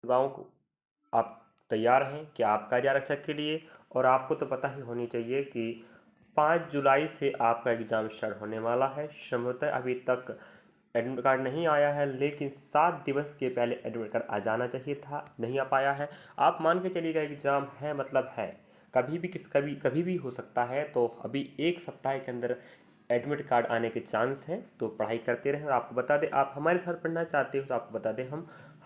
युवाओं को आप तैयार हैं कि आपका आरक्षक के लिए। और आपको तो पता ही होनी चाहिए कि 5 जुलाई से आपका एग्ज़ाम स्टार्ट होने वाला है। संभवतः अभी तक एडमिट कार्ड नहीं आया है, लेकिन 7 दिवस के पहले एडमिट कार्ड आ जाना चाहिए था, नहीं आ पाया है। आप मान के चलिएगा एग्ज़ाम है मतलब है, कभी भी हो सकता है। तो अभी एक सप्ताह के अंदर एडमिट कार्ड आने के चांस हैं, तो पढ़ाई करते रहें। और आपको बता दें, आप हमारे साथ पढ़ना चाहते हो तो आपको बता दें,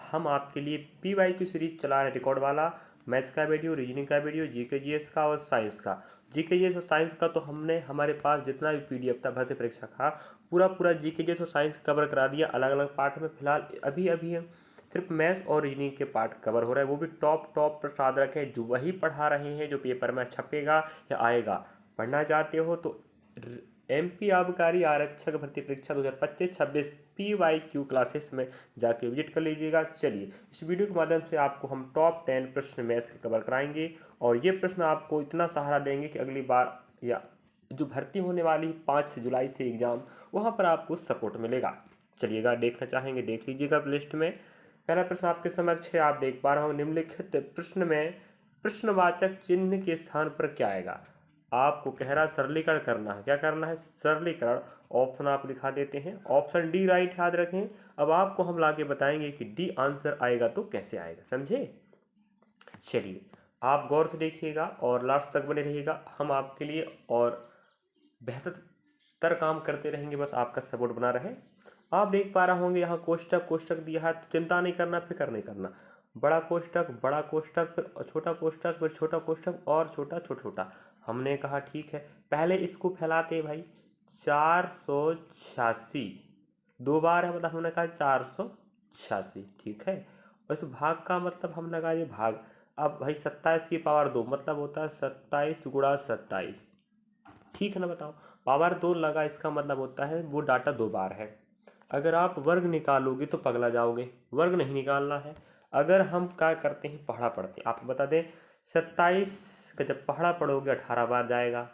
हम आपके लिए PYQ सीरीज चला रहे, रिकॉर्ड वाला, मैथ्स का वीडियो, रीजनिंग का वीडियो, GK GS का और साइंस का। GK GS और साइंस का तो हमने हमारे पास जितना भी PDF था भर्ती परीक्षा का, पूरा GK GS और साइंस कवर करा दिया अलग अलग पार्ट में। फिलहाल अभी अभी हम सिर्फ मैथ्स और रीजनिंग के पार्ट कवर हो रहा है, वो भी टॉप प्रश्न याद रखें, जो वही पढ़ा रहे हैं जो पेपर में छपेगा या आएगा। पढ़ना चाहते हो तो MP आबकारी आरक्षक भर्ती परीक्षा 2025-26 PYQ क्लासेस में जाके विजिट कर लीजिएगा। चलिए, इस वीडियो के माध्यम से आपको हम टॉप 10 प्रश्न मैथ्स के कवर कराएंगे, और ये प्रश्न आपको इतना सहारा देंगे कि अगली बार या जो भर्ती होने वाली 5 जुलाई से एग्ज़ाम, वहाँ पर आपको सपोर्ट मिलेगा। चलिएगा, देखना चाहेंगे देख लीजिएगा प्लेलिस्ट में। पहला प्रश्न आपके समक्ष है, आप देख पा रहे हो। निम्नलिखित प्रश्न में प्रश्नवाचक चिन्ह के स्थान पर क्या आएगा? आपको कह रहा सरलीकरण करना है। क्या करना है? सरलीकरण। ऑप्शन आप दिखा देते हैं। ऑप्शन डी राइट, याद रखें। अब आपको हम लाके बताएंगे कि डी आंसर आएगा तो कैसे आएगा, समझे? चलिए, आप गौर से देखिएगा और लास्ट तक बने रहिएगा। हम आपके लिए और बेहतर काम करते रहेंगे, बस आपका सपोर्ट बना रहे। आप देख पा रहे होंगे यहाँ कोष्टक दिया है, तो चिंता नहीं करना, फिक्र नहीं करना। बड़ा कोष्टक फिर छोटा कोष्टक फिर छोटा कोष्टक और छोटा छोटा। हमने कहा ठीक है, पहले इसको फैलाते भाई। 486 दो बार है, मतलब हमने कहा 486, ठीक है। और इस भाग का मतलब हम लगा ये भाग। अब भाई 27 की पावर 2 मतलब होता है 27 गुणा 27, ठीक है ना? बताओ, पावर 2 लगा, इसका मतलब होता है वो डाटा 2 बार है। अगर आप वर्ग निकालोगे तो पगला जाओगे, वर्ग नहीं निकालना है। अगर हम क्या करते हैं, पहाड़ा पढ़ते हैं, आपको बता दें 27 का जब पहाड़ा पढ़ोगे 18 बार जाएगा,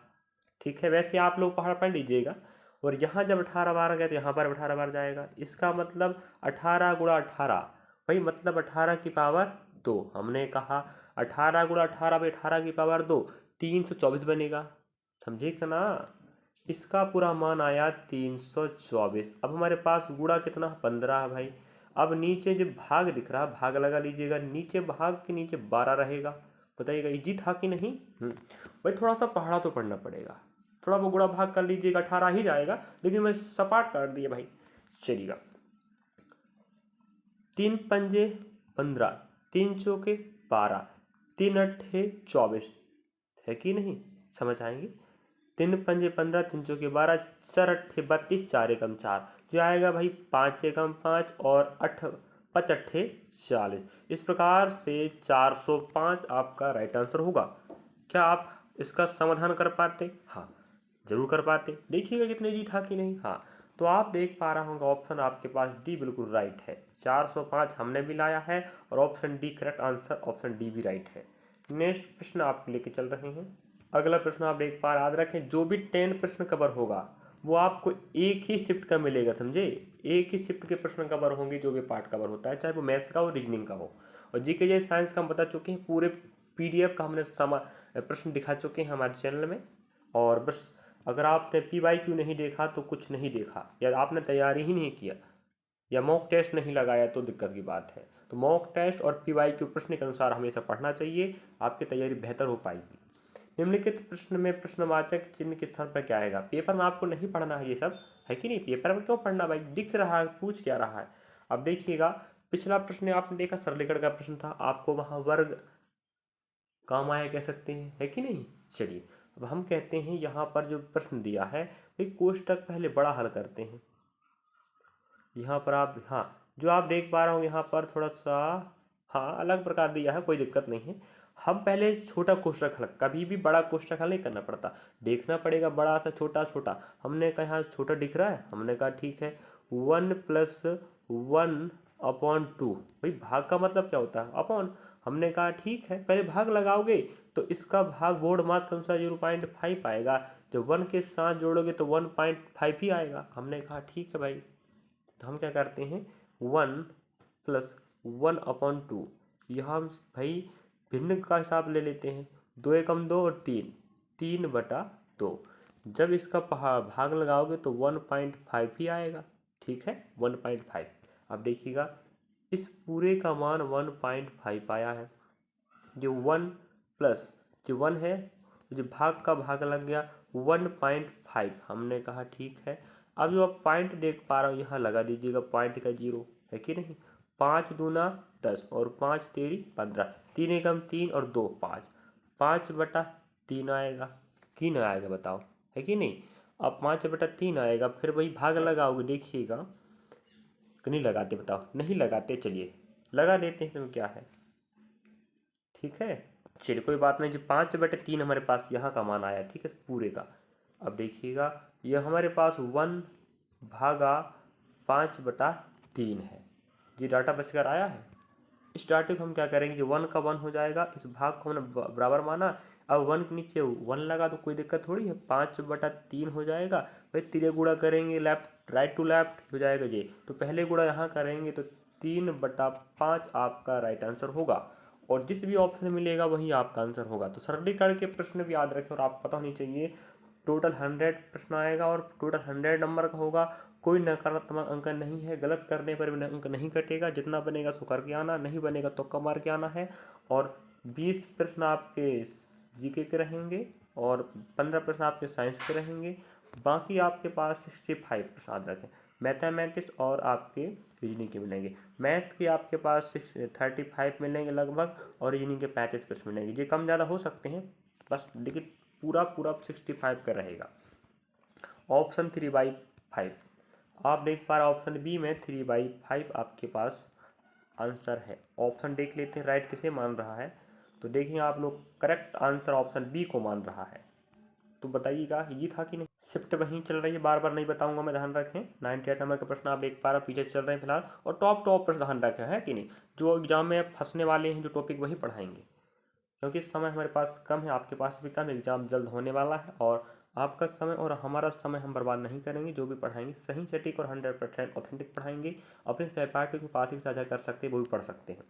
ठीक है। वैसे आप लोग पहाड़ा पढ़ लीजिएगा, और यहाँ जब 18 बार आ गया तो यहाँ पर 18 बार जाएगा। इसका मतलब 18 गुणा 18, भाई मतलब 18 की पावर 2। हमने कहा 18 गुणा 18 भाई 18 की पावर 2, 324 बनेगा, समझे क्या ना? इसका पूरा मान आया 324। अब हमारे पास गुणा कितना, 15 है भाई। अब नीचे जो भाग दिख रहा है, भाग लगा लीजिएगा, नीचे भाग के नीचे 12 रहेगा। बताइएगा इजी था कि नहीं? भाई थोड़ा सा पहाड़ा तो पढ़ना पड़ेगा, थोड़ा वो गुणा भाग कर लीजिएगा, 18 ही जाएगा, लेकिन मैं सपाट काट दिया भाई। चलिएगा, 3 पंजे 15, 3 चौके 12, 3 अट्ठे 24, है कि नहीं? समझ आएंगे। 3 पंजे 15, 3 चौके 12, 4 अट्ठे 32, 4 एकम 4, जो आएगा भाई 5 एकम 5 और 5 अट्ठे 40। इस प्रकार से 405 आपका राइट आंसर होगा। क्या आप इसका समाधान कर पाते? हाँ, जरूर कर पाते। देखिएगा कितने जी था कि नहीं। हाँ, तो आप देख पा रहा होगा ऑप्शन आपके पास डी बिल्कुल राइट है। 405 हमने भी लाया है, और option D correct answer, option D भी राइट है। नेक्स्ट प्रश्न आप लेके चल रहे हैं। अगला प्रश्न आप देख पा, याद रखें, जो भी 10 प्रश्न कवर होगा वो आपको एक ही शिफ्ट का मिलेगा, समझे? एक ही शिफ्ट के प्रश्न कवर होंगे, जो भी पार्ट कवर होता है, चाहे वो मैथ्स का हो, रीजनिंग का हो। और जीके जैसे साइंस का हम बता चुके हैं, पूरे PDF का हमने प्रश्न दिखा चुके हैं हमारे चैनल में। और बस, अगर आपने PYQ नहीं देखा तो कुछ नहीं देखा, या आपने तैयारी ही नहीं किया, या मॉक टेस्ट नहीं लगाया, तो दिक्कत की बात है। तो मॉक टेस्ट और PYQ प्रश्न के अनुसार हमेशा पढ़ना चाहिए, आपकी तैयारी बेहतर हो पाएगी। निम्नलिखित प्रश्न में प्रश्नवाचक चिन्ह के स्थान पर क्या आएगा? पेपर में आपको नहीं पढ़ना है ये सब, है कि नहीं? पेपर में क्यों पढ़ना भाई, दिख रहा है, पूछ क्या रहा है। अब देखिएगा, पिछला प्रश्न आपने देखा सरलीकरण का प्रश्न था, आपको वहाँ वर्ग काम आया कह सकते हैं, है कि नहीं? चलिए, अब हम कहते हैं यहाँ पर जो प्रश्न दिया है, भाई कोष्टक पहले बड़ा हल करते हैं। यहाँ पर आप, हाँ, जो आप देख पा रहे हो यहाँ पर थोड़ा सा, हाँ, अलग प्रकार दिया है, कोई दिक्कत नहीं है। हम पहले छोटा कोष्टक हल, कभी भी बड़ा कोष्टक हल नहीं करना पड़ता, देखना पड़ेगा बड़ा सा छोटा छोटा। हमने कहा यहाँ छोटा दिख रहा है, हमने कहा ठीक है, 1 + 1/2, भाई भाग का मतलब क्या होता है, अपॉन। हमने कहा ठीक है, पहले भाग लगाओगे तो इसका भाग बोर्ड मास के अनुसार 0.5 आएगा, जब 1 के साथ जोड़ोगे तो 1.5 ही आएगा। हमने कहा ठीक है भाई, तो हम क्या करते हैं, 1 + 1/2, यहाँ हम भाई भिन्न का हिसाब ले लेते हैं, 2 एकम 2 और 3/2। जब इसका भाग लगाओगे तो 1.5 ही आएगा, ठीक है, 1.5। अब देखिएगा इस पूरे का मान 1.5 आया है। जो 1 प्लस जो 1 है, जो भाग का भाग लग गया 1.5। हमने कहा ठीक है। अब जो आप पॉइंट देख पा रहे हो यहाँ लगा दीजिएगा पॉइंट का 0, है कि नहीं। 5 दूना 10 और 5 तेरी 15, 3 एकम 3 और 2 5, 5/3 आएगा कि नहीं आएगा बताओ, है कि नहीं। अब 5/3 आएगा, फिर वही भाग लगाओगे, देखिएगा कि नहीं लगाते बताओ, नहीं लगाते, चलिए लगा देते हैं, इसमें क्या है, ठीक है। चलिए कोई बात नहीं, जो 5/3 हमारे पास यहाँ का मान आया, ठीक है, पूरे का। अब देखिएगा ये हमारे पास 1/5/3 है, ये डाटा बचकर आया है। इस डाटे को हम क्या करेंगे, जो 1 का 1 हो जाएगा, इस भाग को हमने बराबर माना। अब 1 के नीचे 1 लगा तो कोई दिक्कत थोड़ी है, 5/3 हो जाएगा। भाई तिरे गुणा करेंगे, लेफ्ट राइट टू लेफ्ट हो जाएगा जी। तो पहले गुणा यहाँ करेंगे तो 3/5 आपका राइट आंसर होगा, और जिस भी ऑप्शन मिलेगा वही आपका आंसर होगा। तो सरलीकरण के प्रश्न भी याद रखें, और आपको पता होनी चाहिए टोटल 100 प्रश्न आएगा और टोटल 100 नंबर का होगा। कोई नकारात्मक अंक नहीं है, गलत करने पर भी अंक नहीं कटेगा, जितना बनेगा सो करके आना, नहीं बनेगा तो कम मार के आना है। और 20 प्रश्न आपके जीके के रहेंगे और 15 प्रश्न आपके साइंस के रहेंगे। बाकी आपके पास 65 प्रश्न याद रखें, मैथमेटिक्स और आपके रीजनिंग के मिलेंगे। मैथ्स के आपके पास 35 मिलेंगे लगभग, और रीजनिंग के 35 प्रश्न मिलेंगे। ये कम ज़्यादा हो सकते हैं बस, लेकिन पूरा 65 का रहेगा। ऑप्शन 3/5 आप देख पा रहे हैं, ऑप्शन बी में 3/5 आपके पास आंसर है। ऑप्शन देख लेते हैं राइट किसे मान रहा है, तो देखिए आप लोग करेक्ट आंसर ऑप्शन बी को मान रहा है। तो बताइएगा ये था कि नहीं। शिफ्ट वहीं चल रही है, बार बार नहीं बताऊंगा मैं, ध्यान रखें। 98 नंबर का प्रश्न आप देख पा रहे हैं, पीछे चल रहे हैं फिलहाल, और टॉप प्रश्न ध्यान रखें, है कि नहीं। जो एग्जाम में फंसने वाले हैं जो टॉपिक वही पढ़ाएंगे, क्योंकि इस समय हमारे पास कम है, आपके पास भी कम, एग्जाम जल्द होने वाला है, और आपका समय और हमारा समय हम बर्बाद नहीं करेंगे। जो भी पढ़ाएंगे सही सटीक और 100% ऑथेंटिक पढ़ाएंगे। अपने सहपाठियों के पास भी साझा कर सकते हैं, वो भी पढ़ सकते हैं।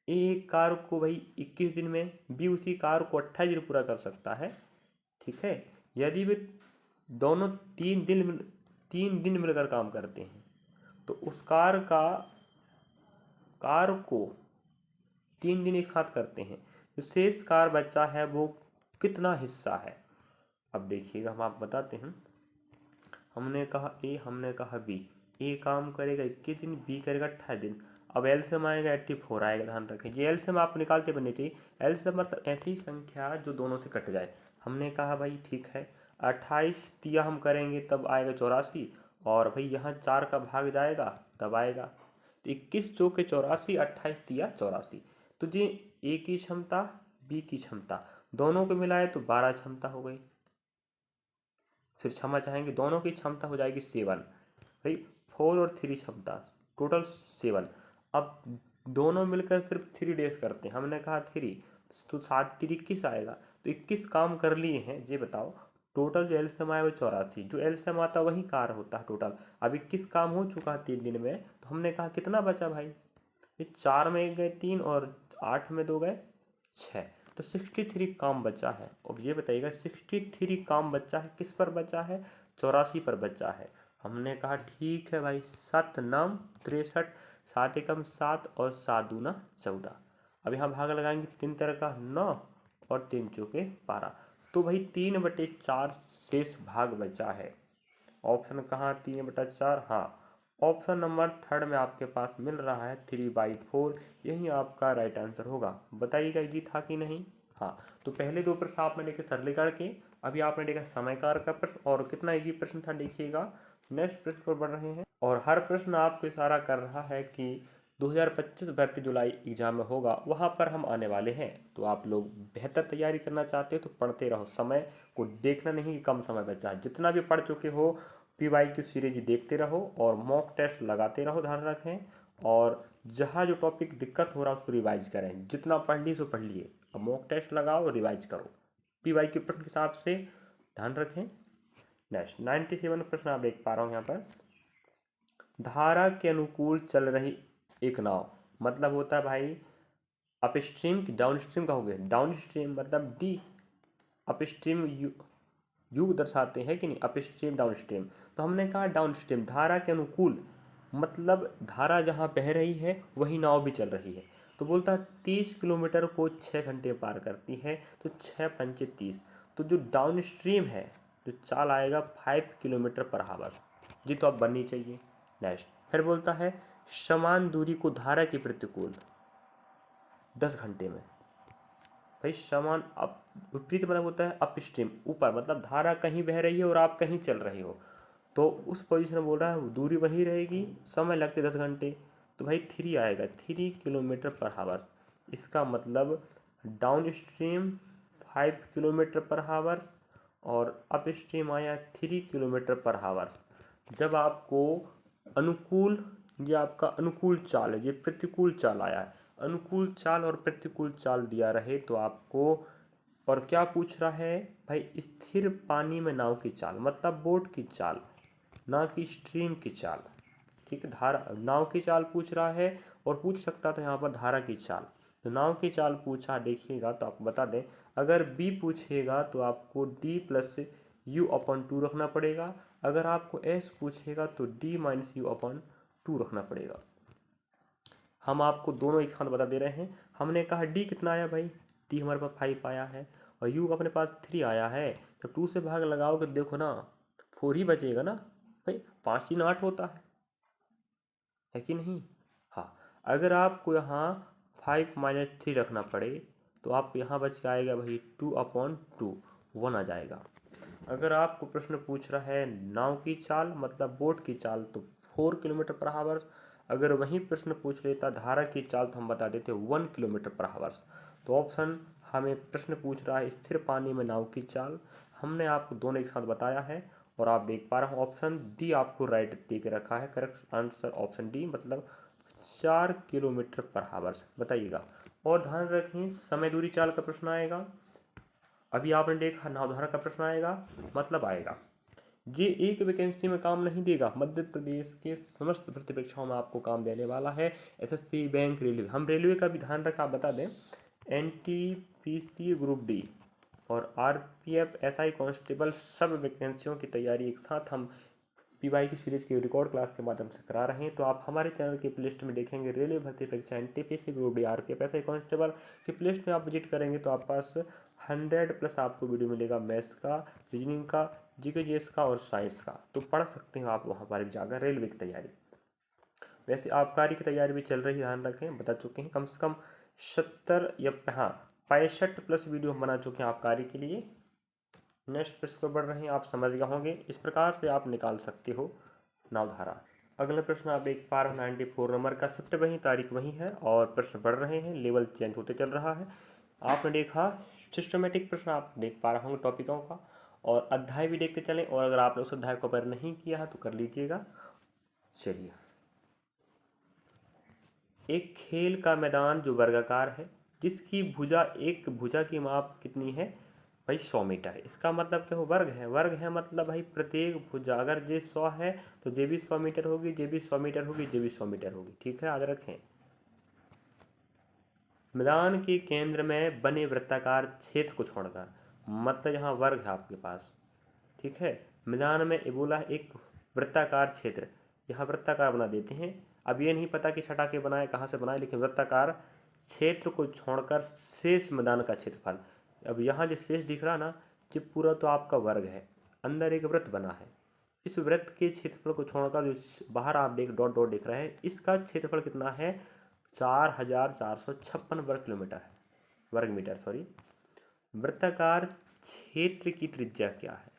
एक कार्य को भाई 21 दिन में, बी उसी कार्य को 28 दिन पूरा कर सकता है, ठीक है। यदि वे दोनों 3 दिन मिलकर काम करते हैं तो उस कार्य को 3 दिन एक साथ करते हैं, जो शेष कार्य बचा है वो कितना हिस्सा है। अब देखिएगा हम आपको बताते हैं। हमने कहा ए, हमने कहा बी। ए काम करेगा 21 दिन, बी करेगा 28 दिन। अब एलसीएम आएगा 84 आएगा, ध्यान रखें। ये एलसीएम आप निकालते बनने चाहिए। एलसीएम मतलब ऐसी संख्या जो दोनों से कट जाए। हमने कहा भाई ठीक है, 28 दिया हम करेंगे तब आएगा 84, और भाई यहाँ 4 का भाग जाएगा तब आएगा। तो 21 चौके 84, 28 दिया 84। तो जी ए की क्षमता, बी की क्षमता दोनों को मिलाए तो 12 क्षमता हो गई। फिर क्षमा चाहेंगे, दोनों की क्षमता हो जाएगी 7 भाई, 4 और 3 क्षमता, टोटल 7। अब दोनों मिलकर सिर्फ 3 डेज करते हैं, हमने कहा 3, तो 7×3 21 आएगा। तो 21 काम कर लिए हैं, ये बताओ टोटल जो एलसीएम आया वो 84, जो एलसीएम आता वही कार होता है टोटल। अब 21 काम हो चुका है 3 दिन में, तो हमने कहा कितना बचा भाई, ये 4 में 1 गए 3 और 8 में 2 गए 6, तो 63 काम बचा है। अब ये बताइएगा 63 काम बचा है, किस पर बचा है, 84 पर बचा है। हमने कहा ठीक है भाई, 7 नाम 63, 7 एकम 7 और 7 दूना 14। अब यहाँ भाग लगाएंगे 3 तरह का 9 और 3 चौके 12, तो भाई 3/4 शेष भाग बचा है। ऑप्शन कहाँ 3/4, हाँ ऑप्शन नंबर 3 में आपके पास मिल रहा है 3/4, यही आपका राइट आंसर होगा। बताइएगा ये था कि नहीं। हाँ, तो पहले 2 प्रश्न आपने देखे सरलीकरण के, अभी आपने देखा समय कार्य का प्रश्न, और कितना इजी प्रश्न था देखिएगा। नेक्स्ट प्रश्न पर बढ़ रहे हैं, और हर प्रश्न आपको इशारा कर रहा है कि 2025 भर्ती जुलाई एग्जाम में होगा, वहाँ पर हम आने वाले हैं। तो आप लोग बेहतर तैयारी करना चाहते हो तो पढ़ते रहो, समय को देखना नहीं कि कम समय बचा है। जितना भी पढ़ चुके हो PYQ सीरीज देखते रहो और मॉक टेस्ट लगाते रहो, ध्यान रखें। और जहाँ जो टॉपिक दिक्कत हो रहा है उसको रिवाइज करें, जितना पढ़ लिए सो पढ़ लिए, अब मॉक टेस्ट लगाओ रिवाइज करो PYQ प्रश्न के हिसाब से, ध्यान रखें। नेक्स्ट 97 प्रश्न आप देख पा रहा हूँ यहाँ पर, धारा के अनुकूल चल रही एक नाव, मतलब होता है भाई अपस्ट्रीम की डाउन स्ट्रीम कहोगे, डाउन स्ट्रीम मतलब डी, अपस्ट्रीम यू दर्शाते हैं कि नहीं, अपस्ट्रीम डाउन स्ट्रीम। तो हमने कहा डाउन स्ट्रीम धारा के अनुकूल, मतलब धारा जहाँ बह रही है वही नाव भी चल रही है। तो बोलता है 30 किलोमीटर को 6 घंटे पार करती है, तो 6 पंचे 30। तो जो डाउन स्ट्रीम है जो चाल आएगा 5 किलोमीटर पर आवर, जी तो अब बननी चाहिए। नेक्स्ट फिर बोलता है समान दूरी को धारा के प्रतिकूल 10 घंटे में। भाई समान अप विपरीत मतलब होता है अपस्ट्रीम, ऊपर मतलब धारा कहीं बह रही है और आप कहीं चल रहे हो, तो उस पोजीशन में बोल रहा है दूरी वही रहेगी, समय लगते 10 घंटे। तो भाई 3 आएगा, 3 किलोमीटर पर आवर। इसका मतलब down stream 5 kilometre per hour और अप स्ट्रीम आया 3 किलोमीटर पर आवर। जब आपको अनुकूल, ये आपका अनुकूल चाल है, ये प्रतिकूल चाल आया है, अनुकूल चाल और प्रतिकूल चाल दिया रहे तो आपको, और क्या पूछ रहा है भाई, स्थिर पानी में नाव की चाल, मतलब बोट की चाल, ना कि स्ट्रीम की चाल। ठीक है, धारा नाव की चाल पूछ रहा है, और पूछ सकता था यहाँ पर धारा की चाल। तो नाव की चाल पूछा, देखिएगा तो आपको बता दें, अगर बी पूछेगा तो आपको डी प्लस यू अपॉन 2 रखना पड़ेगा, अगर आपको एस पूछेगा तो डी माइनस यू अपॉन 2 रखना पड़ेगा। हम आपको दोनों एक साथ बता दे रहे हैं। हमने कहा डी कितना आया भाई, डी हमारे पास 5 आया है, और यू अपने पास 3 आया है, तो 2 से भाग लगाओगे देखो ना 4 ही बचेगा ना भाई, 5 3 8 होता है कि नहीं। हाँ, अगर आपको यहाँ 5 माइनस 3 रखना पड़े तो आप यहाँ बच के आएगा भाई 2 अपॉन 2, 1 आ जाएगा। अगर आपको प्रश्न पूछ रहा है नाव की चाल मतलब बोट की चाल तो 4 किलोमीटर पर आवर, अगर वही प्रश्न पूछ लेता धारा की चाल तो हम बता देते 1 किलोमीटर पर आवर। तो ऑप्शन हमें प्रश्न पूछ रहा है स्थिर पानी में नाव की चाल, हमने आपको दोनों एक साथ बताया है, और आप देख पा रहे हो ऑप्शन डी आपको राइट दे के रखा है। करेक्ट आंसर ऑप्शन डी, मतलब 4 किलोमीटर पर आवर। बताइएगा, और ध्यान रखें समय दूरी चाल का प्रश्न आएगा, अभी आपने देखा नावधारा का प्रश्न आएगा, मतलब आएगा। ये एक वैकेंसी में काम नहीं देगा, मध्य प्रदेश के समस्त भर्ती परीक्षाओं में आपको काम देने वाला है। एसएससी, बैंक, रेलवे, हम रेलवे का भी ध्यान रखा, आप बता दें एनटीपीसी ग्रुप डी और आरपीएफ, एसआई कांस्टेबल, सब वैकेंसियों की तैयारी एक साथ हम पीवाई की सीरीज की रिकॉर्ड क्लास के माध्यम से करा रहे हैं। तो आप हमारे चैनल की प्लेलिस्ट में देखेंगे रेलवे भर्ती परीक्षा, NTPC group D, RPF, SI constable की प्लेलिस्ट में आप विजिट करेंगे तो आप पास 100+ आपको वीडियो मिलेगा, मैथ्स का, रीजनिंग का, जीके जीएस का और साइंस का। तो पढ़ सकते हैं आप वहाँ पर जाकर रेलवे की तैयारी। वैसे आबकारी की तैयारी भी चल रही है, ध्यान रखें, बता चुके हैं कम से कम 70 या हाँ 65+ वीडियो हम बना चुके हैं आबकारी के लिए। नेक्स्ट प्रश्न पर बढ़ रहे हैं, आप समझ गए होंगे, इस प्रकार से आप निकाल सकते हो नावधारा। अगला प्रश्न आप देख पा रहे हो 94 नंबर का, शिफ्ट वही तारीख वही है और प्रश्न बढ़ रहे हैं, लेवल चेंज होते चल रहा है। आपने देखा सिस्टमेटिक प्रश्न आप देख पा रहे होंगे टॉपिकों का, और अध्याय भी देखते चलें, और अगर आपने उस अध्याय को कवर नहीं किया है तो कर लीजिएगा। चलिए, एक खेल का मैदान जो वर्गाकार है, जिसकी भुजा, एक भुजा की माप कितनी है भाई 100 मीटर है। इसका मतलब क्या हो, वर्ग है, वर्ग है मतलब भाई प्रत्येक भुजा, अगर जे 100 है तो जे भी 100 मीटर होगी, जे भी 100 मीटर होगी, जे भी 100 मीटर होगी। ठीक है, याद रखें। मैदान के केंद्र में बने वृत्ताकार क्षेत्र को छोड़कर, मतलब यहाँ वर्ग है आपके पास। ठीक है, मैदान में ये बोला है एक वृत्ताकार क्षेत्र, यहाँ वृत्ताकार बना देते हैं। अब ये नहीं पता कि छटा के बनाए कहाँ से बनाए, लेकिन वृत्ताकार क्षेत्र को छोड़कर शेष मैदान का क्षेत्रफल। अब यहाँ जो शेष दिख रहा ना, ये पूरा तो आपका वर्ग है, अंदर एक वृत्त बना है, इस वृत्त के क्षेत्रफल को छोड़कर जो बाहर आप देख डॉट डॉट दिख रहे हैं, इसका क्षेत्रफल कितना है 4456 वर्ग किलोमीटर है, वर्ग मीटर सॉरी। वृत्ताकार क्षेत्र की त्रिज्या क्या है,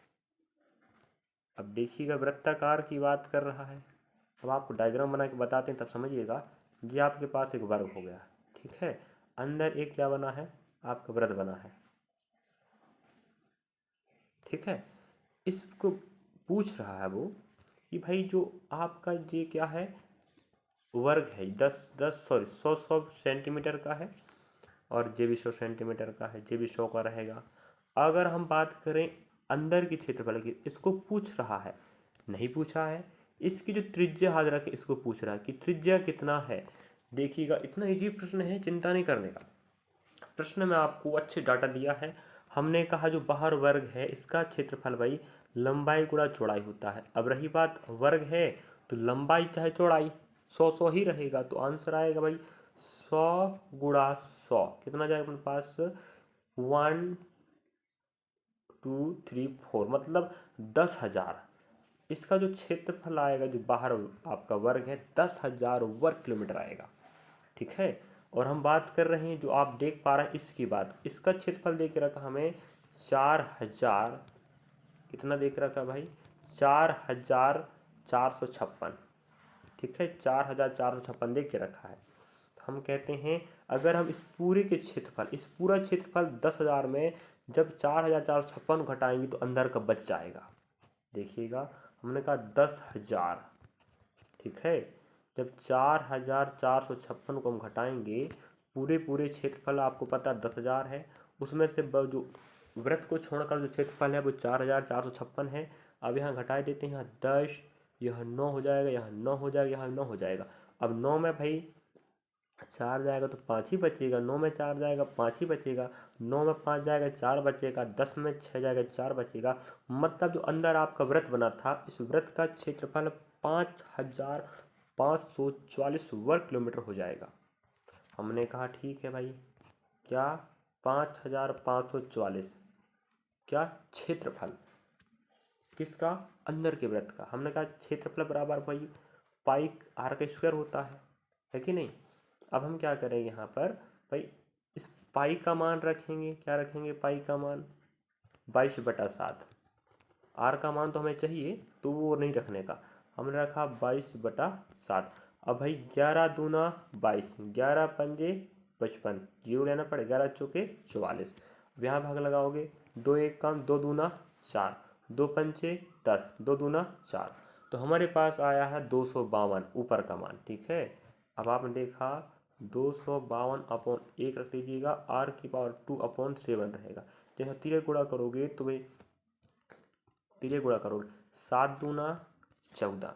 अब देखिएगा वृत्ताकार की बात कर रहा है। अब आपको डायग्राम बना के बताते हैं तब समझिएगा। ये आपके पास एक वर्ग हो गया, ठीक है, अंदर एक क्या बना है आपका वृत्त बना है। ठीक है, इसको पूछ रहा है वो कि भाई जो आपका ये क्या है वर्ग है, 100 सेंटीमीटर का है, और जे भी 100 सेंटीमीटर का है, जे भी 100 का रहेगा। अगर हम बात करें अंदर की क्षेत्रफल की, इसको पूछ रहा है, नहीं पूछा है, इसकी जो त्रिज्या याद रखें, इसको पूछ रहा है कि त्रिज्या कितना है। देखिएगा, इतना इजी प्रश्न है, चिंता नहीं करने का। प्रश्न में आपको अच्छे डाटा दिया है। हमने कहा जो बाहर वर्ग है इसका क्षेत्रफल भाई लंबाई गुणा चौड़ाई होता है। अब रही बात वर्ग है तो लंबाई चाहे चौड़ाई 100 ही रहेगा, तो आंसर आएगा भाई 100 गुणा 100 कितना जाएगा अपने पास 1 2 3 4 मतलब 10,000। इसका जो क्षेत्रफल आएगा जो बाहर आपका वर्ग है 10,000 वर्ग किलोमीटर आएगा, ठीक है। और हम बात कर रहे हैं जो आप देख पा रहे हैं इसकी बात, इसका क्षेत्रफल दे के रखा हमें 4,000 कितना दे के रखा भाई 4,456, ठीक है 4,456 दे के रखा है। हम कहते हैं अगर हम इस पूरे के क्षेत्रफल इस पूरा क्षेत्रफल 10,000 में जब 4,456 घटाएंगे तो अंदर का बच जाएगा। देखिएगा हमने कहा 10,000, ठीक है, जब 4,456 को हम घटाएंगे पूरे क्षेत्रफल आपको पता 10,000 है, उसमें से जो वृत्त को छोड़कर जो क्षेत्रफल है वो 4,456 है। अब यहाँ घटाए देते हैं, यहाँ 10, यह 9 हो जाएगा, यहाँ 9 हो जाएगा, यहाँ 9 हो जाएगा। अब 9 में भाई 4 जाएगा तो 5 ही बचेगा, 9 में 4 जाएगा 5 ही बचेगा, 9 में 5 जाएगा 4 बचेगा, 10 में 6 जाएगा 4 बचेगा। मतलब जो अंदर आपका वृत्त बना था इस वृत्त का क्षेत्रफल 5,544 वर्ग किलोमीटर हो जाएगा। हमने कहा ठीक है भाई, क्या 5,544 क्या क्षेत्रफल किसका अंदर के वृत्त का। हमने कहा क्षेत्रफल बराबर भाई पाई आर का स्क्वायर होता है कि नहीं। अब हम क्या करेंगे यहाँ पर भाई इस पाई का मान रखेंगे, क्या रखेंगे पाई का मान 22/7। आर का मान तो हमें चाहिए तो वो नहीं रखने का, हमने रखा 22/7। अब भाई 11 दूना 22, 11 पंजे 55, जीरो लेना पड़े, 11 चौके 44। अब यहाँ भाग लगाओगे 2 1 काम 2 दूना 4, 2 पंचे 10, 2 दूना 4, तो हमारे पास आया है 252 ऊपर का मान, ठीक है। अब आपने देखा 252/1 रख लीजिएगा, r⁴ रहेगा। जैसे तिरे गुणा करोगे तो भाई तिरे गुणा करोगे 7 दूना 14,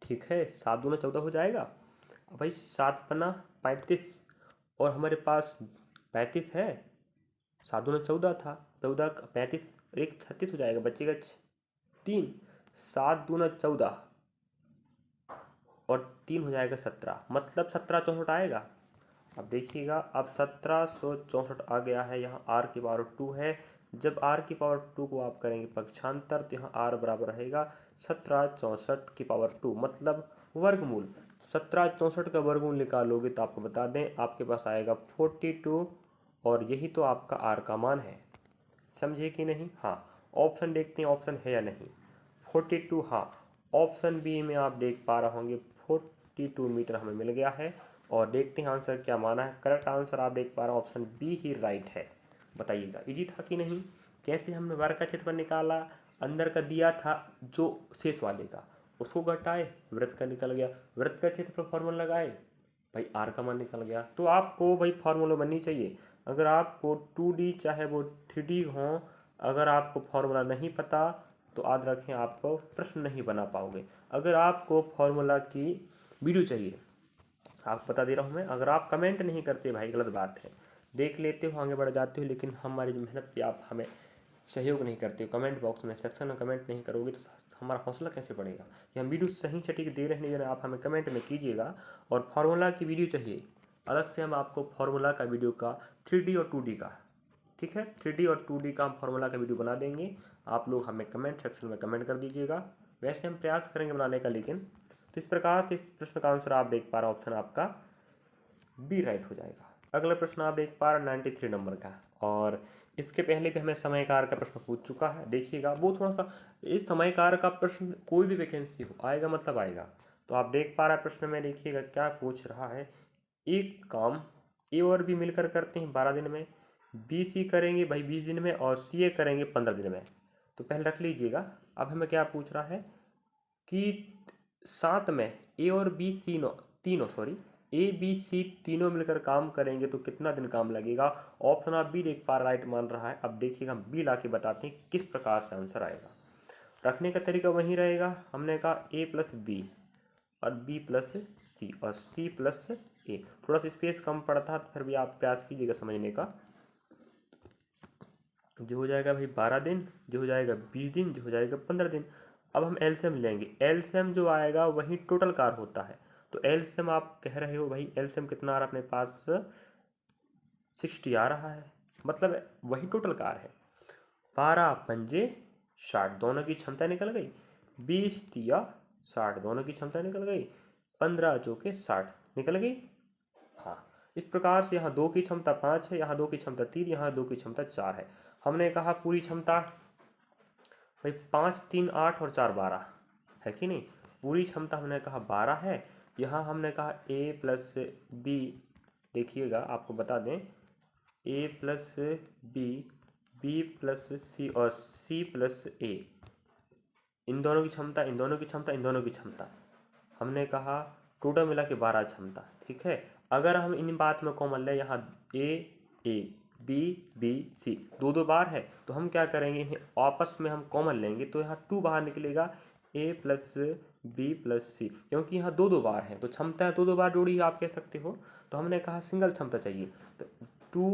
ठीक है 7 दूना 14 हो जाएगा। अब भाई 7 पन्ना 35 और हमारे पास 35 है, 7 दूना 14 था, 14 35 एक 36 हो जाएगा, बचेगा 3, 7 दूना 14 और 3 हो जाएगा 17, मतलब 1764 आएगा। अब देखिएगा अब 1764 आ गया है, यहाँ r⁴2 है। जब r⁴2 को आप करेंगे पक्षांतर तो यहाँ r बराबर रहेगा 1764 मतलब वर्गमूल। 1764 का वर्गमूल निकालोगे तो आपको बता दें आपके पास आएगा 42 और यही तो आपका r का मान है। समझे कि नहीं। हाँ ऑप्शन देखते हैं ऑप्शन है या नहीं। 42 हाँ ऑप्शन बी में आप देख पा रहे होंगे 42 मीटर हमें मिल गया है। और देखते हैं आंसर क्या माना है। करेक्ट आंसर आप देख पा रहे हैं ऑप्शन बी ही राइट है। बताइएगा इजी था कि नहीं। कैसे हमने वर्ग का क्षेत्रफल निकाला, अंदर का दिया था जो शेष वाले का उसको घटाए वृत्त का निकल गया, वृत्त का क्षेत्रफल फॉर्मूला लगाए भाई आर का मान निकल गया। तो आपको भाई फॉर्मूला बननी चाहिए। अगर आपको 2D चाहे वो 3D हो, अगर आपको फॉर्मूला नहीं पता तो याद रखें आपको प्रश्न नहीं बना पाओगे। अगर आपको फॉर्मूला की वीडियो चाहिए आपको बता दे रहा हूँ मैं, अगर आप कमेंट नहीं करते भाई गलत बात है, देख लेते हो आगे बढ़ जाते हो लेकिन हमारी मेहनत पे आप हमें सहयोग नहीं करते हो, कमेंट बॉक्स में सेक्शन में कमेंट नहीं करोगे तो हमारा हौसला कैसे बढ़ेगा कि हम वीडियो सही सटीक दे रहे हैं। आप हमें कमेंट में कीजिएगा। और फार्मूला की वीडियो चाहिए अलग से हम आपको फार्मूला का वीडियो का 3D और 2D का, ठीक है 3D और 2D का हम फार्मूला का वीडियो बना देंगे। आप लोग हमें कमेंट सेक्शन में कमेंट कर दीजिएगा। वैसे हम प्रयास करेंगे बनाने का, लेकिन तो इस प्रकार से इस प्रश्न का आंसर आप देख पा रहे हैं ऑप्शन आपका बी राइट हो जाएगा। अगला प्रश्न आप देख पा रहे हैं 93 नंबर का, और इसके पहले भी हमें समयकार का प्रश्न पूछ चुका है। देखिएगा वो थोड़ा सा इस समयकार का प्रश्न कोई भी वैकेंसी हो आएगा मतलब आएगा। तो आप देख पा रहे हैं प्रश्न में, देखिएगा क्या पूछ रहा है। एक काम ए और बी मिलकर करते हैं 12 दिन में, बी सी करेंगे भाई 20 दिन में और सी ए करेंगे 15 दिन में। तो पहले रख लीजिएगा। अब हमें क्या पूछ रहा है कि साथ में ए और बी ए बी सी तीनों मिलकर काम करेंगे तो कितना दिन काम लगेगा। ऑप्शन आप बी देख पा राइट मान रहा है। अब देखिएगा हम बी ला के बताते हैं किस प्रकार से आंसर आएगा। रखने का तरीका वही रहेगा, हमने कहा ए प्लस बी और बी प्लस सी और सी प्लस ए। थोड़ा सा स्पेस कम पड़ता है तो फिर भी आप प्रयास कीजिएगा समझने का। जो हो जाएगा भाई 12 दिन, जो हो जाएगा 20 दिन, जो हो जाएगा 15 दिन। अब हम एलसीएम लेंगे। एलसीएम जो आएगा वही टोटल कार होता है। तो एलसीएम आप कह रहे हो भाई एलसीएम कितना आ रहा है अपने पास 60 आ रहा है, मतलब वही टोटल कार है। 12 पंजे 60 दोनों की क्षमता निकल गई, 20 तिया 60 दोनों की क्षमता निकल गई, 15 चौके 60 निकल गई। हाँ, इस प्रकार से यहाँ 2 की क्षमता 5 है, यहाँ 2 की क्षमता 3, यहाँ 2 की क्षमता 4 है। हमने कहा पूरी क्षमता भाई 5 3 8 और 4 12 है कि नहीं। पूरी क्षमता हमने कहा 12 है। यहाँ हमने कहा a प्लस बी, देखिएगा आपको बता दें a plus B, B plus C और सी प्लस ए, इन दोनों की क्षमता, इन दोनों की क्षमता, इन दोनों की क्षमता, हमने कहा टोटल मिला के 12 क्षमता। ठीक है, अगर हम इन बात में कॉमन ले, यहाँ ए बी बी सी दो दो बार है तो हम क्या करेंगे, इन्हें आपस में हम कॉमन लेंगे तो यहाँ 2 बाहर निकलेगा, ए प्लस बी प्लस सी, क्योंकि यहाँ 2 बार है तो क्षमता 2 बार जोड़ी आप कह सकते हो। तो हमने कहा सिंगल क्षमता चाहिए तो 2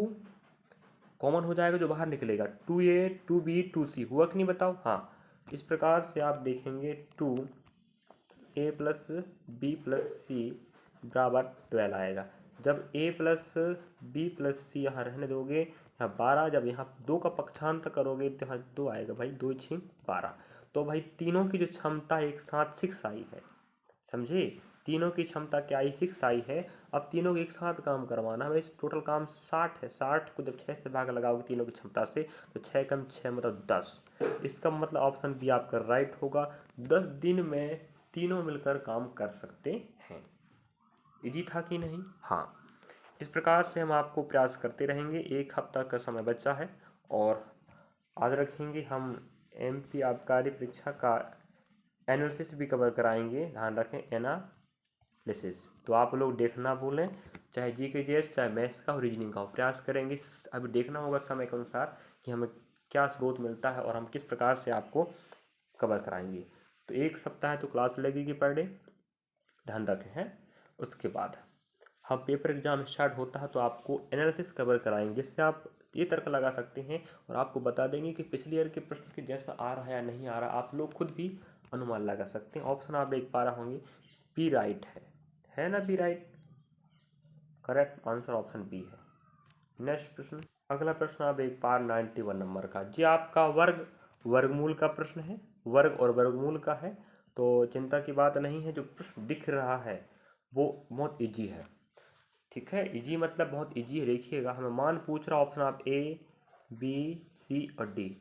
कॉमन हो जाएगा, जो बाहर निकलेगा 2a 2b 2c, हुआ कि नहीं बताओ। हाँ, इस प्रकार से आप देखेंगे 2a प्लस बी प्लस सी बराबर 12 आएगा। जब a प्लस बी प्लस सी यहाँ रहने दोगे, यहाँ 12, जब यहाँ 2 का पक्षांत करोगे तो यहाँ 2 आएगा भाई, 2 6 12। तो भाई तीनों की जो क्षमता एक साथ 6 आई है, समझे, तीनों की क्षमता क्या आई 6 आई है। अब तीनों को एक साथ काम करवाना है, टोटल काम 60 है। 60 को जब 6 से भाग लगाओगे तीनों की क्षमता से तो 6 कम 6 मतलब 10। इसका मतलब ऑप्शन बी आपका राइट होगा। 10 दिन में तीनों मिलकर काम कर सकते हैं। इजी था कि नहीं। हाँ, इस प्रकार से हम आपको प्रयास करते रहेंगे। 1 हफ्ता का समय बचा है और याद रखेंगे हम एमपी आबकारी परीक्षा का एनालिसिस भी कवर कराएंगे, ध्यान रखें एनालिसिस। तो आप लोग देखना भूलें, चाहे जी के जीएस चाहे मैथ्स का और रीजनिंग का हो, प्रयास करेंगे। अभी देखना होगा समय के अनुसार कि हमें क्या स्रोत मिलता है और हम किस प्रकार से आपको कवर कराएंगे। तो 1 सप्ताह तो क्लास लगेगी पर डे, ध्यान रखें हैं। उसके बाद हम पेपर एग्जाम स्टार्ट होता है तो आपको एनालिसिस कवर कराएंगे, जिससे आप ये तर्क लगा सकते हैं और आपको बता देंगे कि पिछले ईयर के प्रश्न के जैसा आ रहा है या नहीं आ रहा। आप लोग खुद भी अनुमान लगा सकते हैं। ऑप्शन आप देख पा रहे होंगे, बी राइट है ना, B right, correct answer option B है। नेक्स्ट प्रश्न, अगला प्रश्न आप देख पा 91 नंबर का, जी आपका वर्गमूल का प्रश्न है, वर्ग और वर्गमूल का है। तो चिंता की बात नहीं है, जो प्रश्न दिख रहा है वो बहुत ईजी है। ठीक है, इजी मतलब बहुत इजी है। देखिएगा, हमें मान पूछ रहा ऑप्शन आप ए बी सी और डी।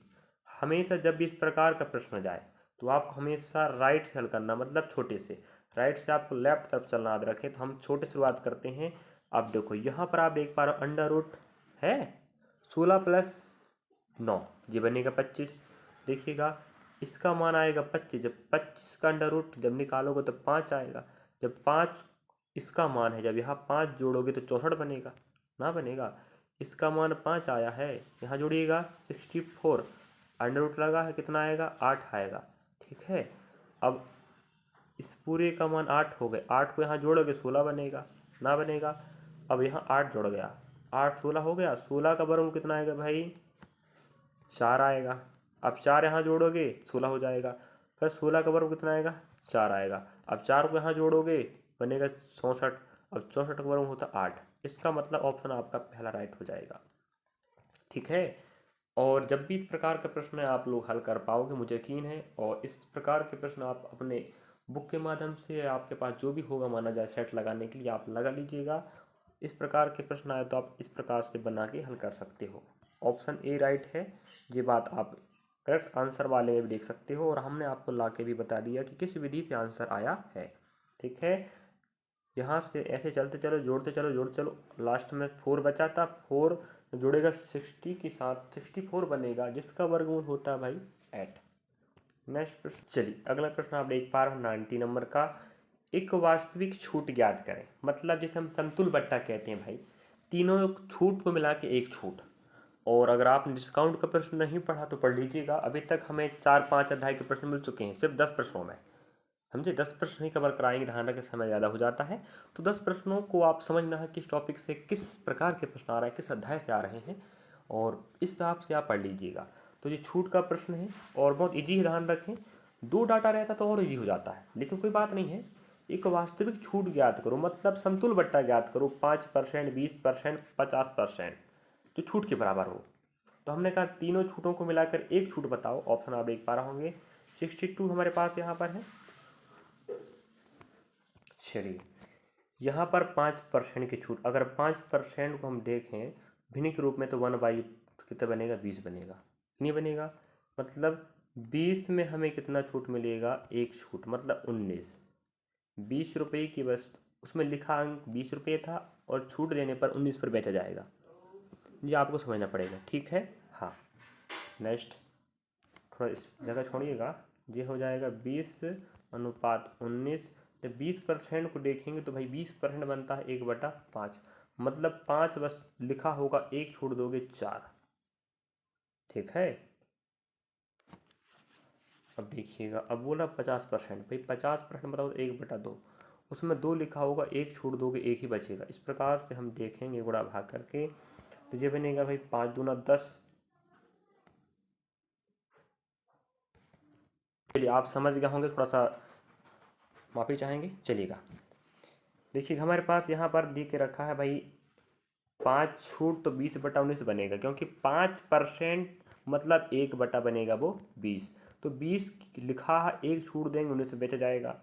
हमेशा जब भी इस प्रकार का प्रश्न जाए तो आपको हमेशा राइट से हल करना, मतलब छोटे से, राइट से आपको लेफ्ट तरफ चलना याद रखें। तो हम छोटे शुरुआत करते हैं। आप देखो यहाँ पर आप देख पा रहे हो अंडर रूट है 16 प्लस 9, ये बनेगा 25। देखिएगा इसका मान आएगा 25, जब 25 का अंडर रूट जब निकालोगे तो 5 आएगा। जब 5 इसका मान है, जब यहाँ 5 जोड़ोगे तो 64 बनेगा ना, बनेगा। इसका मान 5 आया है, यहाँ जोड़िएगा 64, अंडर रूट लगा है कितना आएगा 8 आएगा। ठीक है, अब इस पूरे का मान 8 हो गए, 8 को यहाँ जोड़ोगे 16 बनेगा ना, बनेगा। अब यहाँ 8 जुड़ गया, 8 16 हो गया, 16 का वर्गमूल कितना आएगा भाई 4 आएगा। अब 4 यहाँ जोड़ोगे 16 हो जाएगा, फिर 16 का वर्गमूल कितना आएगा 4 आएगा। अब 4 को यहाँ जोड़ोगे बनेगा 64, अब 64 का वर्गमूल होता 8। इसका मतलब ऑप्शन आपका पहला राइट हो जाएगा। ठीक है, और जब भी इस प्रकार का प्रश्न आप लोग हल कर पाओगे मुझे यकीन है, और इस प्रकार के प्रश्न आप अपने बुक के माध्यम से आपके पास जो भी होगा माना जाए सेट लगाने के लिए आप लगा लीजिएगा। इस प्रकार के प्रश्न आए तो आप इस प्रकार से बना के हल कर सकते हो। ऑप्शन ए राइट है, ये बात आप करेक्ट आंसर वाले में भी देख सकते हो, और हमने आपको ला के भी बता दिया कि किस विधि से आंसर आया है। ठीक है, यहाँ से ऐसे चलते चलो, जोड़ते चलो जोड़ते चलो, लास्ट में 4 बचा था, 4 जोड़ेगा 60 के साथ 64 बनेगा, जिसका वर्गमूल होता है भाई 8। नेक्स्ट प्रश्न, चलिए अगला प्रश्न आप देख पा रहे हो 90 नंबर का, एक वास्तविक छूट ज्ञात करें। मतलब जैसे हम समतुल बट्टा कहते हैं भाई, तीनों छूट को मिला के एक छूट। और अगर आपने डिस्काउंट का प्रश्न नहीं पढ़ा तो पढ़ लीजिएगा, अभी तक हमें 4-5 अध्याय के प्रश्न मिल चुके हैं सिर्फ 10 प्रश्नों में। समझे। 10 प्रश्न ही कवर कराएंगे, ध्यान रखें समय ज़्यादा हो जाता है। तो 10 प्रश्नों को आप समझना है किस टॉपिक से किस प्रकार के प्रश्न आ रहे हैं, किस अध्याय से आ रहे हैं, और इस हिसाब से आप पढ़ लीजिएगा। तो ये छूट का प्रश्न है और बहुत ईजी है, ध्यान रखें। 2 डाटा रहता तो और ईजी हो जाता है, लेकिन कोई बात नहीं है। एक वास्तविक छूट ज्ञात करो, मतलब समतुल बट्टा ज्ञात करो, 5%, 20%, 50% जो छूट के बराबर हो। तो हमने कहा तीनों छूटों को मिलाकर एक छूट बताओ। ऑप्शन आप देख पा रहे होंगे, 62 हमारे पास यहाँ पर है। चलिए, यहाँ पर 5% की छूट, अगर 5% को हम देखें भिन्न के रूप में तो 1/, कितना बनेगा, 20 बनेगा, नहीं बनेगा। मतलब 20 में हमें कितना छूट मिलेगा, एक छूट, मतलब 19। 20 रुपये की वस्तु, उसमें लिखा अंक 20 रुपये था और छूट देने पर 19 पर बेचा जाएगा। ये आपको समझना पड़ेगा, ठीक है। हाँ, नेक्स्ट, थोड़ा इस जगह छोड़िएगा। ये हो जाएगा 20/19। जब 20% को देखेंगे तो भाई 20% बनता है 1/5, मतलब 5 बस लिखा होगा, एक छोड़ दोगे 4, ठीक है। अब देखिएगा, अब बोला 50%, भाई 50% बताओ तो 1/2, उसमें 2 लिखा होगा, एक छोड़ दोगे, एक ही बचेगा। इस प्रकार से हम देखेंगे गुणा भाग करके, तो ये बनेगा भाई 5 दूना 10। चलिए, आप समझ गए होंगे, थोड़ा सा माफी चाहेंगे, चलिएगा। देखिए हमारे पास यहाँ पर दे के रखा है भाई 5 छूट, तो 20/19 बनेगा, क्योंकि 5% मतलब 1 बनेगा वो 20, तो 20 लिखा है, एक छूट देंगे 19 से बेचा जाएगा।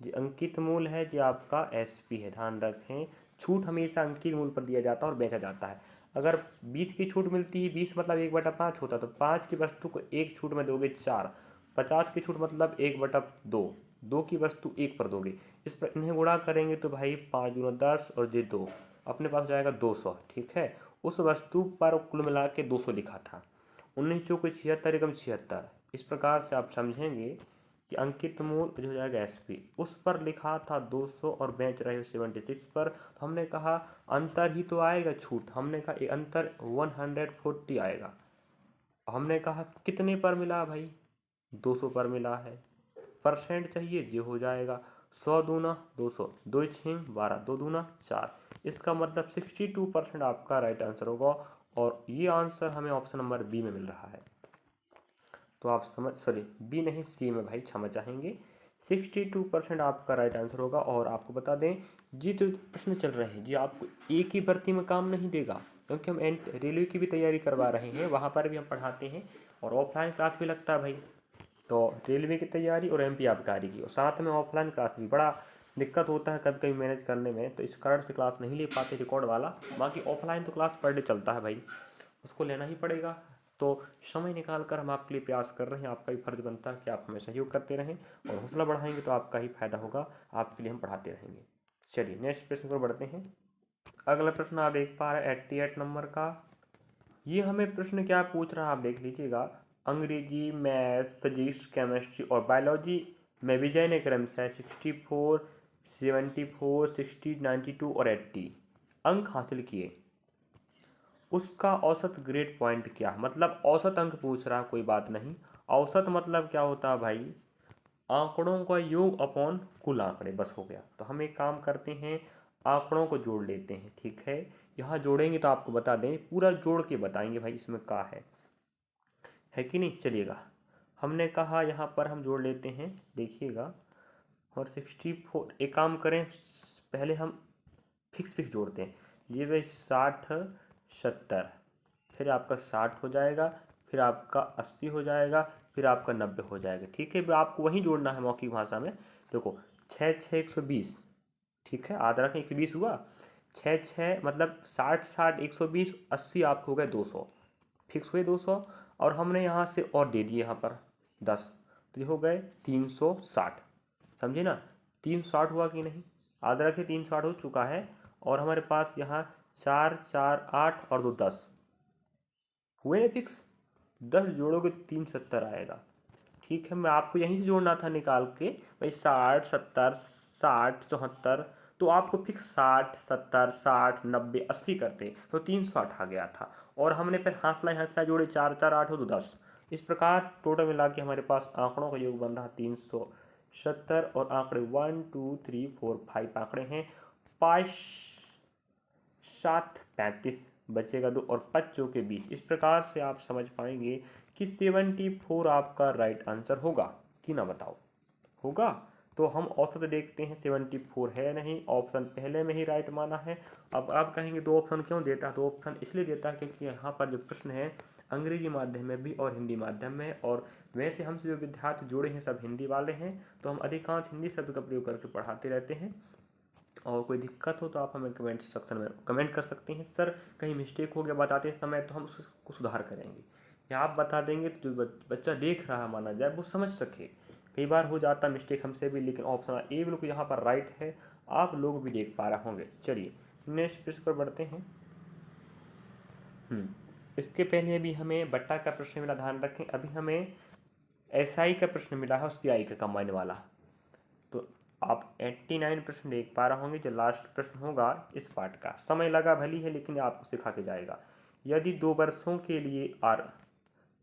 जी अंकित मूल है, जी आपका SP है, ध्यान रखें। छूट हमेशा अंकित मूल पर दिया जाता है और बेचा जाता है। अगर 20 की छूट मिलती है, 20 मतलब 1/5 होता, तो 5 की वस्तु को एक छूट में दोगे 4, 50 की छूट मतलब 1/2, 2 की वस्तु 1 पर दोगे। इस पर इन्हें गुणा करेंगे तो भाई 5 दूना 10 और ये 2, अपने पास हो जाएगा 200, ठीक है। उस वस्तु पर कुल मिला के 200 लिखा था, 19 चौके 76 एकम 76। इस प्रकार से आप समझेंगे कि अंकित मूल जो हो जाएगा SP, उस पर लिखा था 200 और बेच रहे हो 76 पर, तो हमने कहा अंतर ही तो आएगा छूट, हमने कहा ये अंतर 140 आएगा। हमने कहा कितने पर मिला भाई, 200 पर मिला है। परसेंट चाहिए, ये हो जाएगा 100 दूना 200, 2 6 12, 2 दूना 4। इसका मतलब 62% आपका राइट आंसर होगा, और ये आंसर हमें ऑप्शन नंबर बी में मिल रहा है। तो आप समझ, सॉरी बी नहीं सी में भाई, क्षमा चाहेंगे। 62% आपका राइट आंसर होगा। और आपको बता दें, जी जो प्रश्न चल रहे हैं जी आपको एक ही भर्ती में काम नहीं देगा, क्योंकि हम रेलवे की भी तैयारी करवा रहे हैं, वहाँ पर भी हम पढ़ाते हैं, और ऑफलाइन क्लास भी लगता है भाई। तो रेलवे की तैयारी और MP आबकारी की, और साथ में ऑफलाइन क्लास भी, बड़ा दिक्कत होता है कभी कभी मैनेज करने में, तो इस कारण से क्लास नहीं ले पाते रिकॉर्ड वाला। बाकी ऑफलाइन तो क्लास पर डे चलता है भाई, उसको लेना ही पड़ेगा। तो समय निकाल कर हम आपके लिए प्रयास कर रहे हैं, आपका भी फर्ज बनता है कि आप हमें सहयोग करते रहें, और हौसला बढ़ाएंगे तो आपका ही फायदा होगा, आपके लिए हम पढ़ाते रहेंगे। चलिए नेक्स्ट प्रश्न पर बढ़ते हैं। अगला प्रश्न आप देख पा रहे हैं 88 नंबर का। ये हमें प्रश्न क्या पूछ रहा है आप देख लीजिएगा। अंग्रेजी, मैथ, फिजिक्स, केमिस्ट्री और बायोलॉजी में विजय ने क्रमशः 64, 74, 60, 92 और 80 अंक हासिल किए। उसका औसत ग्रेड पॉइंट क्या है, मतलब औसत अंक पूछ रहा, कोई बात नहीं। औसत मतलब क्या होता है भाई, आंकड़ों का योग अपॉन कुल आंकड़े, बस हो गया। तो हम एक काम करते हैं, आंकड़ों को जोड़ लेते हैं, ठीक है। यहाँ जोड़ेंगे तो आपको बता दें, पूरा जोड़ के बताएंगे भाई इसमें क्या है कि नहीं। चलिएगा, हमने कहा यहाँ पर हम जोड़ लेते हैं, देखिएगा। और 64, एक काम करें, पहले हम फिक्स जोड़ते हैं। ये भाई 60, 70, फिर आपका 60 हो जाएगा, फिर आपका 80 हो जाएगा, फिर आपका 90 हो जाएगा, ठीक है। आपको वही जोड़ना है मौखिक भाषा में। देखो 6 6 120, ठीक है, आधा रखें, 120 हुआ। 6 6 मतलब 60 60 120, 80 आपको हो गए 200, फिक्स हुए 200। और हमने यहाँ से और दे दिए यहाँ पर 10, तो ये हो गए 360, समझे ना। 360 हुआ कि नहीं, आधा रखें, 360 हो चुका है। और हमारे पास यहाँ 4 4 8 और 2 10 हुए ना फिक्स। 10 जोड़ोगे 370 आएगा, ठीक है। मैं आपको यहीं से जोड़ना था निकाल के भाई, 60 70 60 74, तो आपको फिक्स 60 70 60 90 80 करते तो 360 आ गया था। और हमने फिर हांसला जोड़े, 4 4 8 हो तो 10। इस प्रकार टोटल मिला के हमारे पास आंकड़ों का योग बन रहा 300 70 और आंकड़े 1 2 3 4 5 आंकड़े हैं। 5 7 35 बचेगा 2 और 5 चौके 20। इस प्रकार से आप समझ पाएंगे कि 74 आपका राइट आंसर होगा कि ना बताओ, होगा। तो हम औसत देखते हैं 74 है नहीं, ऑप्शन पहले में ही राइट माना है। अब आप कहेंगे दो ऑप्शन क्यों देता है, तो ऑप्शन इसलिए देता है क्योंकि यहाँ पर जो प्रश्न है अंग्रेजी माध्यम में भी और हिंदी माध्यम में, और वैसे हमसे जो विद्यार्थी जुड़े हैं सब हिंदी वाले हैं, तो हम अधिकांश हिंदी शब्द का प्रयोग करके पढ़ाते रहते हैं। और कोई दिक्कत हो तो आप हमें कमेंट सेक्शन में कमेंट कर सकते हैं, सर कहीं मिस्टेक हो गया बताते समय, तो हम उसको सुधार करेंगे, या आप बता देंगे तो जो बच्चा देख रहा माना जाए वो समझ सके। कई बार हो जाता मिस्टेक हमसे भी, लेकिन ऑप्शन ए बिल्कुल यहाँ पर राइट है, आप लोग भी देख पा रहे होंगे। चलिए नेक्स्ट प्रश्न पर बढ़ते हैं। इसके पहले भी हमें बट्टा का प्रश्न मिला, ध्यान रखें। अभी हमें एसआई का प्रश्न मिला है और सीआई का कंबाइन वाला। तो आप 89 प्रश्न देख पा रहे होंगे, जो लास्ट प्रश्न होगा इस पार्ट का। समय लगा भली है लेकिन आपको सिखा के जाएगा। यदि 2 वर्षों के लिए आर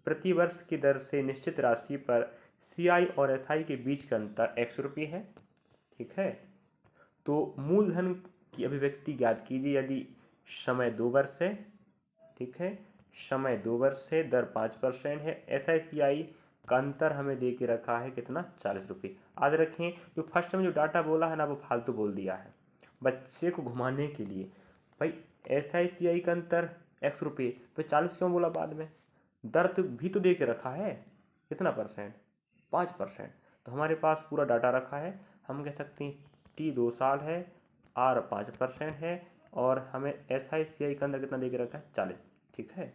प्रति वर्ष की दर से निश्चित राशि पर सीआई और एसआई के बीच का अंतर ₹100 है, ठीक है, तो मूलधन की अभिव्यक्ति ज्ञात कीजिए। यदि समय 2 वर्ष है, ठीक है, समय 2 वर्ष है, दर 5% है, SICI का अंतर हमें दे के रखा है कितना, ₹40। याद रखें जो फर्स्ट में जो डाटा बोला है ना वो फालतू बोल दिया है बच्चे को घुमाने के लिए। भाई SICI का अंतर ₹100, तो 40 क्यों बोला बाद में, दर तो भी तो दे के रखा है, कितना परसेंट, 5%। तो हमारे पास पूरा डाटा रखा है, हम कह सकते हैं T 2 साल है, R 5% है, और हमें SICI के अंदर कितना दे के रखा है, 40, ठीक है।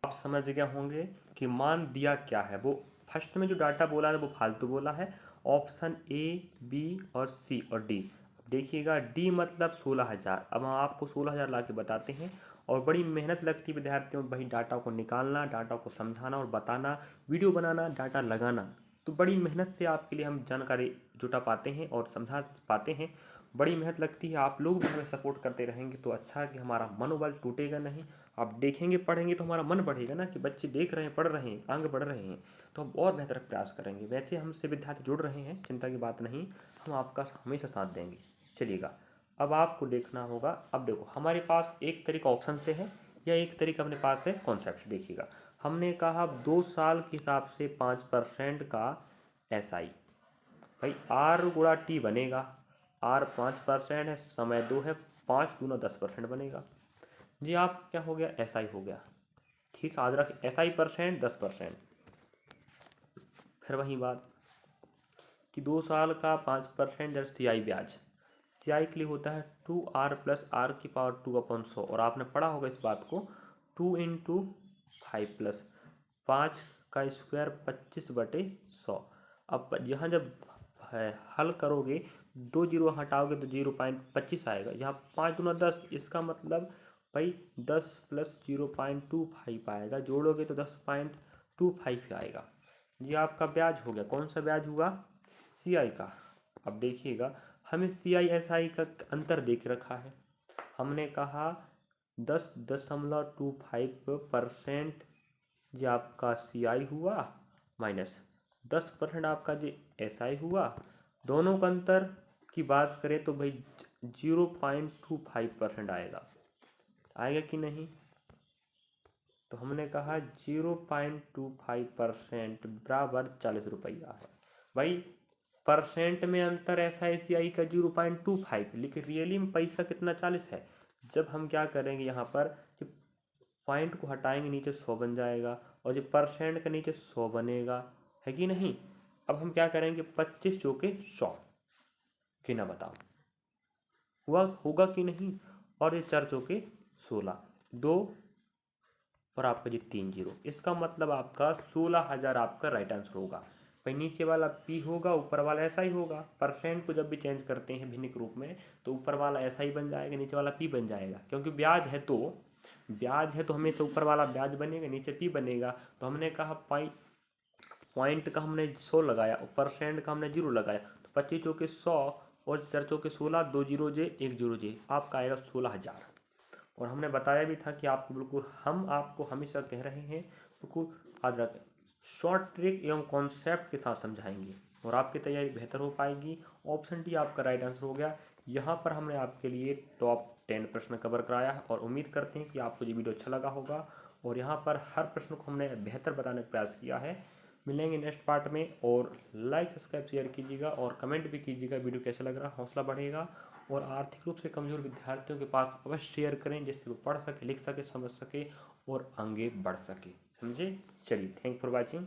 आप समझ गए होंगे कि मान दिया क्या है, वो फर्स्ट में जो डाटा बोला है वो फालतू बोला है। ऑप्शन ए, बी और सी और डी। देखिएगा डी मतलब 16,000। अब हम आपको 16,000 ला के बताते हैं, और बड़ी मेहनत लगती है विद्यार्थियों भाई डाटा को निकालना, डाटा को समझाना और बताना, वीडियो बनाना, डाटा लगाना। तो बड़ी मेहनत से आपके लिए हम जानकारी जुटा पाते हैं और समझा पाते हैं, बड़ी मेहनत लगती है। आप लोग भी हमें सपोर्ट करते रहेंगे तो अच्छा कि हमारा मनोबल टूटेगा नहीं। आप देखेंगे पढ़ेंगे तो हमारा मन बढ़ेगा ना, कि बच्चे देख रहे हैं, पढ़ रहे हैं, आगे बढ़ रहे हैं, तो हम और बेहतर प्रयास करेंगे। वैसे हमसे विद्यार्थी जुड़ रहे हैं, चिंता की बात नहीं, हम आपका हमेशा साथ देंगे। चलिएगा अब आपको देखना होगा। अब देखो हमारे पास एक तरीका ऑप्शन से है, या एक तरीका अपने पास है कॉन्सेप्ट। देखिएगा हमने कहा 2 साल के हिसाब से 5% का SI, भाई R गुणा T बनेगा। R 5% है, समय 2 है, 5 दूना 10% बनेगा जी। आप क्या हो गया, SI हो गया, ठीक, याद रख SI परसेंट 10%। फिर वही बात कि 2 साल का 5% जब CI ब्याज, CI के लिए होता है 2R + R⁴ और आपने पढ़ा होगा इस बात को, 2 × 5 + 5 का स्क्वायर 25/100। अब यहाँ जब हल करोगे 2 जीरो हटाओगे तो 0.25 आएगा, यहाँ 5 दूना 10, इसका मतलब भाई 10 + 0.25 आएगा, जोड़ोगे तो 10.25 आएगा। ये आपका ब्याज हो गया। कौन सा ब्याज हुआ, CI का। अब देखिएगा हमें CI SI का अंतर देख रखा है, हमने कहा 10.25% ये आपका CI हुआ, माइनस 10% आपका जो SI हुआ। दोनों का अंतर की बात करें तो भाई 0.25% आएगा, आएगा कि नहीं। तो हमने कहा 0.25% बराबर 40 रुपया है। भाई परसेंट में अंतर SICI का 0.25, लेकिन रियली में पैसा कितना 40 है। जब हम क्या करेंगे यहाँ पर, जब पॉइंट को हटाएंगे नीचे 100 बन जाएगा, और जब परसेंट का नीचे 100 बनेगा, है कि नहीं। अब हम क्या करेंगे, 25 चौके 100 कि ना बताओ, हुआ होगा कि नहीं। और ये 4 चौके 16, 2 और आपका जी 3 जीरो, इसका मतलब आपका 16,000 आपका राइट आंसर होगा। भाई नीचे वाला P होगा, ऊपर वाला SI होगा। परसेंट को जब भी चेंज करते हैं भिन्न रूप में तो ऊपर वाला SI बन जाएगा, नीचे वाला P बन जाएगा, क्योंकि ब्याज है तो हमेशा ऊपर वाला ब्याज बनेगा, नीचे P बनेगा। तो हमने कहा पॉइंट का हमने 100 लगाया और परसेंट का हमने 0 लगाया, तो 25 चौके 100 और 4 चौके 16, 2 जीरो जे 1 जीरो जे, आपका आएगा 16,000। और हमने बताया भी था कि आपको बिल्कुल, हम आपको हमेशा कह रहे हैं बिल्कुल याद रखें, शॉर्ट ट्रिक एवं कॉन्सेप्ट के साथ समझाएंगे। और आपकी तैयारी बेहतर हो पाएगी। ऑप्शन डी आपका राइट आंसर हो गया। यहाँ पर हमने आपके लिए टॉप 10 प्रश्न कवर कराया है और उम्मीद करते हैं कि आपको ये वीडियो अच्छा लगा होगा और यहाँ पर हर प्रश्न को हमने बेहतर बताने का प्रयास किया है। मिलेंगे नेक्स्ट पार्ट में और लाइक सब्सक्राइब शेयर कीजिएगा और कमेंट भी कीजिएगा वीडियो कैसा लग रहा, हौसला बढ़ेगा। और आर्थिक रूप से कमजोर विद्यार्थियों के पास अवश्य शेयर करें जिससे वो पढ़ सके, लिख सके, समझ सके और आगे बढ़ सके। समझे? चलिए, थैंक फॉर वॉचिंग।